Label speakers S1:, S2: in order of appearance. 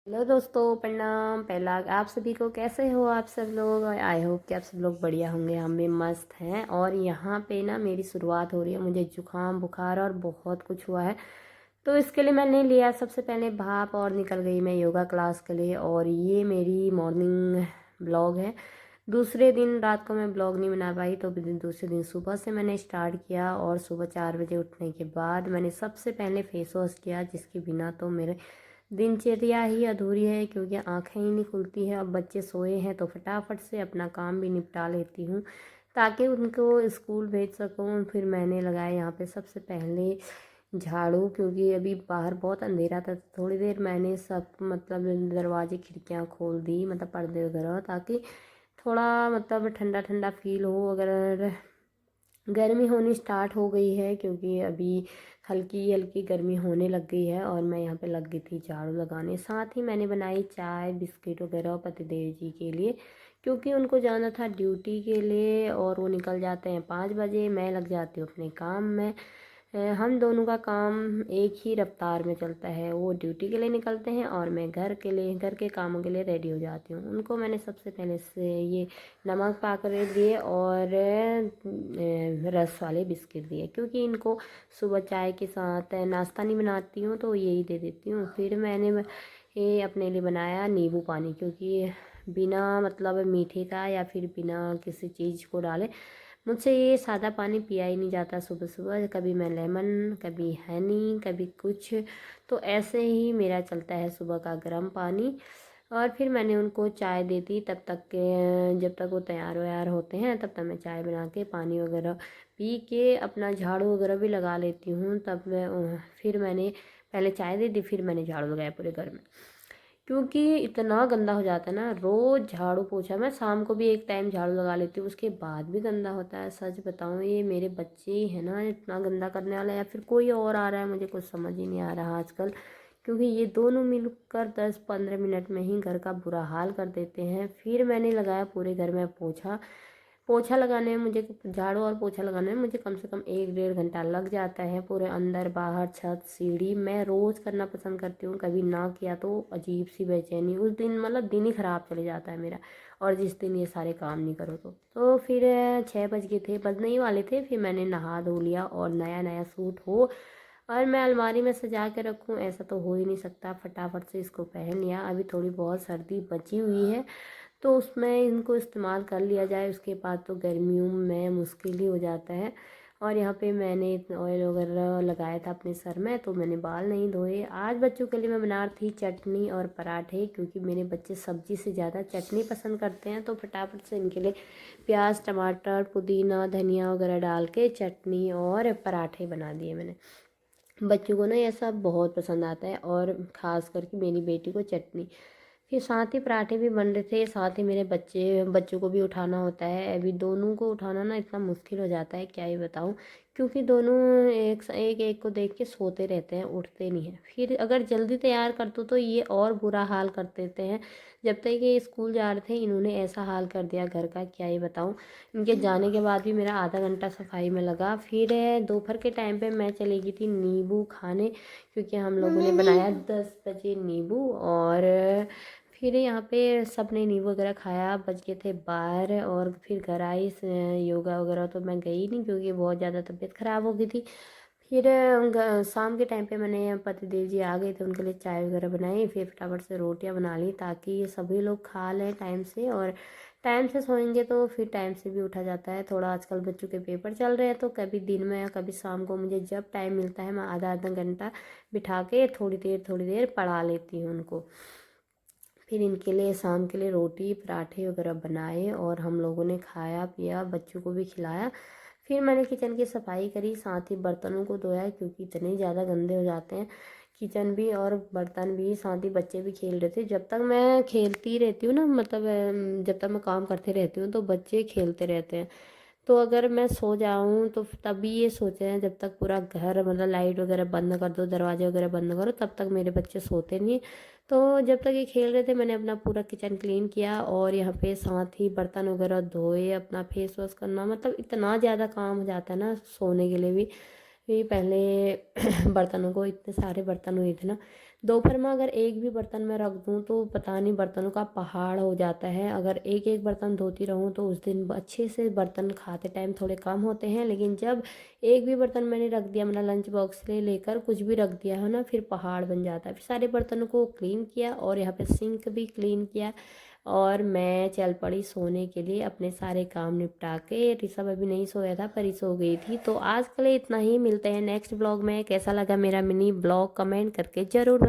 S1: Hello दोस्तों, प्रणाम। पहला आप सभी को कैसे हो आप सब लोग। आई होप कि आप सब लोग बढ़िया होंगे। हम भी मस्त हैं। और यहाँ पे ना मेरी शुरुआत हो रही है। मुझे जुकाम बुखार और बहुत कुछ हुआ है, तो इसके लिए मैंने लिया सबसे पहले भाप और निकल गई मैं योगा क्लास के लिए। और ये मेरी मॉर्निंग ब्लॉग है। दूसरे दिन रात को मैं ब्लॉग नहीं बना पाई, तो दूसरे दिन सुबह से मैंने स्टार्ट किया। और सुबह 4 बजे उठने के बाद मैंने सबसे पहले फेस वॉश किया, जिसके बिना तो मेरे दिनचर्या ही अधूरी है, क्योंकि आंखें ही नहीं खुलती है। अब बच्चे सोए हैं तो फटाफट से अपना काम भी निपटा लेती हूँ ताकि उनको स्कूल भेज सकूँ। फिर मैंने लगाया यहाँ पे सबसे पहले झाड़ू, क्योंकि अभी बाहर बहुत अंधेरा था। थोड़ी देर मैंने सब मतलब दरवाजे खिड़कियाँ खोल दी, मतलब पर्दे वगैरह, ताकि थोड़ा मतलब ठंडा ठंडा फील हो। अगर गर्मी होनी स्टार्ट हो गई है, क्योंकि अभी हल्की हल्की गर्मी होने लग गई है। और मैं यहाँ पे लग गई थी झाड़ू लगाने। साथ ही मैंने बनाई चाय बिस्किट वगैरह पतिदेव जी के लिए, क्योंकि उनको जाना था ड्यूटी के लिए और वो निकल जाते हैं 5 बजे। मैं लग जाती हूँ अपने काम में। हम दोनों का काम एक ही रफ्तार में चलता है। वो ड्यूटी के लिए निकलते हैं और मैं घर के कामों के लिए रेडी हो जाती हूँ। उनको मैंने सबसे पहले से ये नमक पाकर दिए और रस वाले बिस्किट दिए, क्योंकि इनको सुबह चाय के साथ नाश्ता नहीं बनाती हूँ तो यही दे देती हूँ। फिर मैंने ये अपने लिए बनाया नींबू पानी, क्योंकि बिना मतलब मीठे का या फिर बिना किसी चीज़ को डाले मुझसे ये सादा पानी पिया ही नहीं जाता सुबह सुबह। कभी मैं लेमन, कभी हनी, कभी कुछ, तो ऐसे ही मेरा चलता है सुबह का गर्म पानी। और फिर मैंने उनको चाय दे दी। तब तक के जब तक वो तैयार व्यार होते हैं तब तक मैं चाय बना के पानी वगैरह पी के अपना झाड़ू वगैरह भी लगा लेती हूँ। तब मैं फिर मैंने पहले चाय दे दी, फिर मैंने झाड़ू लगाया पूरे घर में, क्योंकि इतना गंदा हो जाता है ना। रोज़ झाड़ू पोछा, मैं शाम को भी एक टाइम झाड़ू लगा लेती हूँ, उसके बाद भी गंदा होता है। सच बताऊँ, ये मेरे बच्चे ही है ना इतना गंदा करने वाला, या फिर कोई और आ रहा है, मुझे कुछ समझ ही नहीं आ रहा आजकल। क्योंकि ये दोनों मिलकर 10-15 मिनट में ही घर का बुरा हाल कर देते हैं। फिर मैंने लगाया पूरे घर में पोछा। पोछा लगाने में मुझे, झाड़ू और पोछा लगाने में मुझे कम से कम 1-1.5 घंटा लग जाता है। पूरे अंदर बाहर छत सीढ़ी मैं रोज़ करना पसंद करती हूँ। कभी ना किया तो अजीब सी बेचैनी, उस दिन मतलब दिन ही ख़राब चले जाता है मेरा। और जिस दिन ये सारे काम नहीं करो तो फिर 6 बज गए थे, बजने ही वाले थे। फिर मैंने नहा धो लिया और नया नया सूट हो और मैं अलमारी में सजा के रखूँ, ऐसा तो हो ही नहीं सकता। फटाफट से इसको पहन लिया। अभी थोड़ी बहुत सर्दी बची हुई है तो उसमें इनको इस्तेमाल कर लिया जाए, उसके बाद तो गर्मियों में मुश्किल ही हो जाता है। और यहाँ पे मैंने ऑयल वगैरह लगाया था अपने सर में, तो मैंने बाल नहीं धोए। आज बच्चों के लिए मैं बना रही थी चटनी और पराठे, क्योंकि मेरे बच्चे सब्जी से ज़्यादा चटनी पसंद करते हैं। तो फटाफट से इनके लिए प्याज टमाटर पुदीना धनिया वगैरह डाल के चटनी और पराठे बना दिए मैंने। बच्चों को ना ये सब बहुत पसंद आता है, और ख़ास करके मेरी बेटी को चटनी। फिर साथ ही पराठे भी बन रहे थे। साथ ही मेरे बच्चों को भी उठाना होता है। अभी दोनों को उठाना ना इतना मुश्किल हो जाता है, क्या ही बताऊँ। क्योंकि दोनों एक एक को देख के सोते रहते हैं, उठते नहीं हैं। फिर अगर जल्दी तैयार कर दो तो ये और बुरा हाल कर देते हैं। जब तक ये स्कूल जा रहे थे इन्होंने ऐसा हाल कर दिया घर का, क्या ही बताऊँ। इनके जाने के बाद भी मेरा आधा घंटा सफाई में लगा। फिर दोपहर के टाइम पे मैं चली गई थी नींबू खाने, क्योंकि हम लोगों ने बनाया 10 बजे नींबू। और फिर यहाँ पे सब ने नींबू वगैरह खाया। बज गए थे 12 और फिर घर आई। योगा वगैरह तो मैं गई नहीं, क्योंकि बहुत ज़्यादा तबीयत ख़राब हो गई थी। फिर शाम के टाइम पे मैंने पतिदेव जी आ गए थे, उनके लिए चाय वगैरह बनाई। फिर फटाफट से रोटियां बना ली, ताकि ये सभी लोग खा लें टाइम से। और टाइम से सोएंगे तो फिर टाइम से भी उठा जाता है। थोड़ा आजकल बच्चों के पेपर चल रहे हैं, तो कभी दिन में या कभी शाम को मुझे जब टाइम मिलता है मैं आधा आधा घंटा बिठा के थोड़ी देर पढ़ा लेती हूँ उनको। फिर इनके लिए शाम के लिए रोटी पराठे वगैरह बनाए और हम लोगों ने खाया पिया, बच्चों को भी खिलाया। फिर मैंने किचन की सफाई करी, साथ ही बर्तनों को धोया, क्योंकि इतने ज़्यादा गंदे हो जाते हैं किचन भी और बर्तन भी। साथ ही बच्चे भी खेल रहे थे। जब तक मैं खेलती रहती हूँ ना, मतलब जब तक मैं काम करती रहती हूँ तो बच्चे खेलते रहते हैं। तो अगर मैं सो जाऊं तो तभी ये सोचते हैं, जब तक पूरा घर मतलब लाइट वगैरह बंद कर दो दरवाजे वगैरह बंद करो, तब तक मेरे बच्चे सोते नहीं। तो जब तक ये खेल रहे थे मैंने अपना पूरा किचन क्लीन किया, और यहाँ पे साथ ही बर्तन वगैरह धोए, अपना फेस वॉश करना, मतलब इतना ज़्यादा काम हो जाता है ना सोने के लिए भी। पहले बर्तनों को, इतने सारे बर्तन हुए थे ना, दोपहर में अगर एक भी बर्तन मैं रख दूँ तो पता नहीं बर्तनों का पहाड़ हो जाता है। अगर एक एक बर्तन धोती रहूँ तो उस दिन अच्छे से बर्तन खाते टाइम थोड़े कम होते हैं, लेकिन जब एक भी बर्तन मैंने रख दिया, मेरा लंच बॉक्स से लेकर कुछ भी रख दिया है ना, फिर पहाड़ बन जाता है। फिर सारे बर्तनों को क्लीन किया और यहाँ पे सिंक भी क्लीन किया और मैं चल पड़ी सोने के लिए, अपने सारे काम निपटा के। ऋषभ अभी नहीं सोया था, परी सो गई थी। तो आज के लिए इतना ही, मिलते हैं नेक्स्ट ब्लॉग में। कैसा लगा मेरा मिनी ब्लॉग कमेंट करके ज़रूर